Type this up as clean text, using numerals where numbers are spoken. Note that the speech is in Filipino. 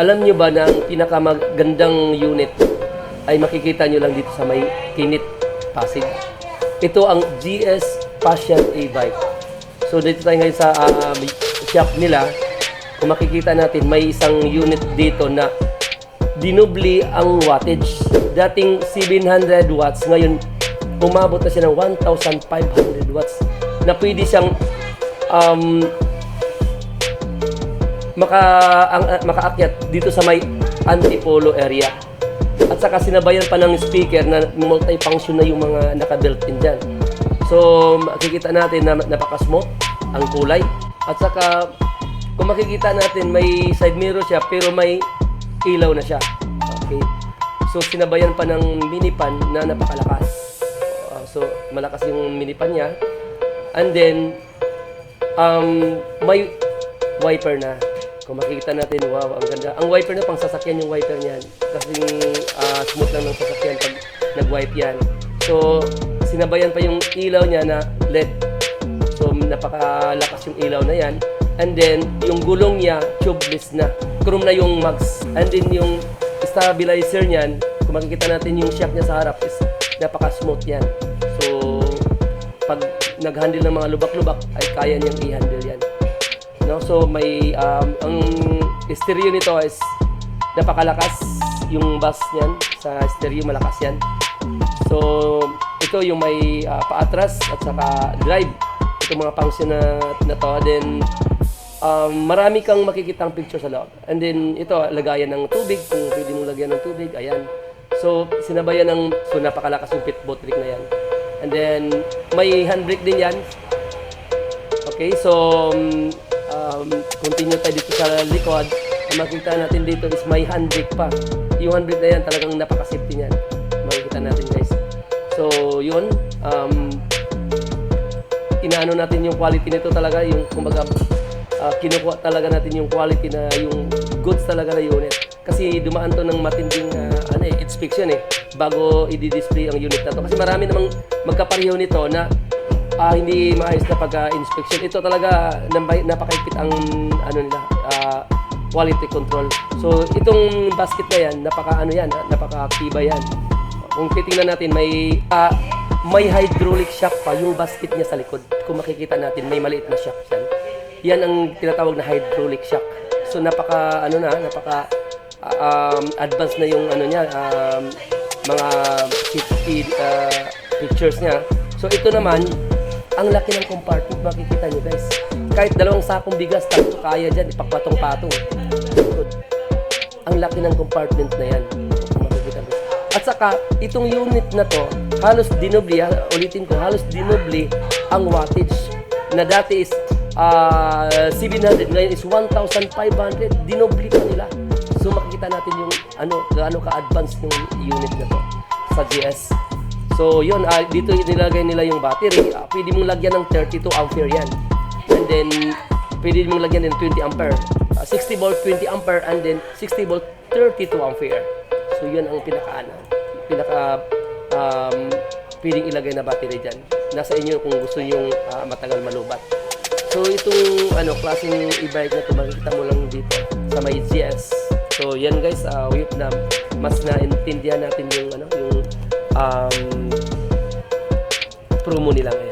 Alam nyo ba na ang pinakamagandang unit ay makikita nyo lang dito sa may Kinit, Pasig. Ito ang GS Passion A-Bike. So dito tayo ngayon sa shop nila. Kung makikita natin, may isang unit dito na dinubli ang wattage. Dating 700 watts, ngayon umabot na siya ng 1,500 watts na pwede siyang makaakyat dito sa may Antipolo area. At saka sinabayan pa ng speaker na multi-function na yung mga naka-built-in dyan. So makikita natin na napaka-smooth ang kulay. At saka kung makikita natin, may side mirror siya pero may ilaw na siya. Okay. So sinabayan pa ng minipan na napakalakas. So malakas yung minipan niya. And then may wiper na. Kung makikita natin, wow, ang ganda. Ang wiper na pang sasakyan yung wiper niyan. Kasi smooth lang ng sasakyan pag nag-wipe yan. So sinabayan pa yung ilaw niya na LED. So napakalakas yung ilaw na yan. And then yung gulong niya tubeless na. Chrome na yung mags. And then yung stabilizer niyan, kung makikita natin yung shock niya sa harap is napaka-smooth yan. So pag nag-handle ng mga lubak-lubak ay kaya niyang i-handle yan. No? So may ang stereo nito is napakalakas. Yung bass niyan sa stereo malakas yan. So ito yung may paatras at saka drive. Ito mga function na to. Then marami kang makikitang picture sa loob. And then ito lagayan ng tubig, kung pwede mong lagyan ng tubig, ayan. So sinabayan ng napakalakas yung pit boat rig na yan. And then may handbrake din yan. Okay, so continue tayo dito sa likod. Ang makikita natin dito is may handbrake pa. Yung handbrake na yan talagang napaka-safety niyan. Makikita natin guys. So yun, inaano natin yung quality nito talaga, yung kumbaga kinukuha talaga natin yung quality na yung goods talaga na unit. Kasi dumaan to ng matinding inspection bago i-display ang unit na to. Kasi marami namang magkapareho nito na hindi maayos na pag-inspection. Ito talaga napakaipit ang quality control. So itong basket na yan, napaka-aktiba yan. Kung titingnan natin, may hydraulic shock pa yung basket niya sa likod. Kung makikita natin, may maliit na shock yan. Yan ang tinatawag na hydraulic shock. So napaka advanced na yung mga safety features niya. So ito naman, ang laki ng compartment, makikita nyo guys. Kahit 2 sakong bigas, tatlo kaya dyan, ipagpatong-patong. Ang laki ng compartment na yan. Makikita nyo. At saka, itong unit na to, halos dinobli, ulitin ko, halos dinobli ang wattage. Na dati is 700, ngayon is 1,500. Dinobli pa nila. So makikita natin yung gaano ka-advanced yung unit na to sa GS. So yun, dito nilagay nila yung battery. Pwede mong lagyan ng 32 ampere yan. And then pwede mong lagyan ng 20 ampere. 60 volt 20 ampere and then 60 volt 32 ampere. So yun ang pwedeng ilagay na battery dyan. Nasa inyo kung gusto nyo matagal malubat. So itong klaseng e-bike na ito, makikita mo lang dito sa may GS. So yan guys, we hope na mas naintindihan natin yung promo nila ngayon.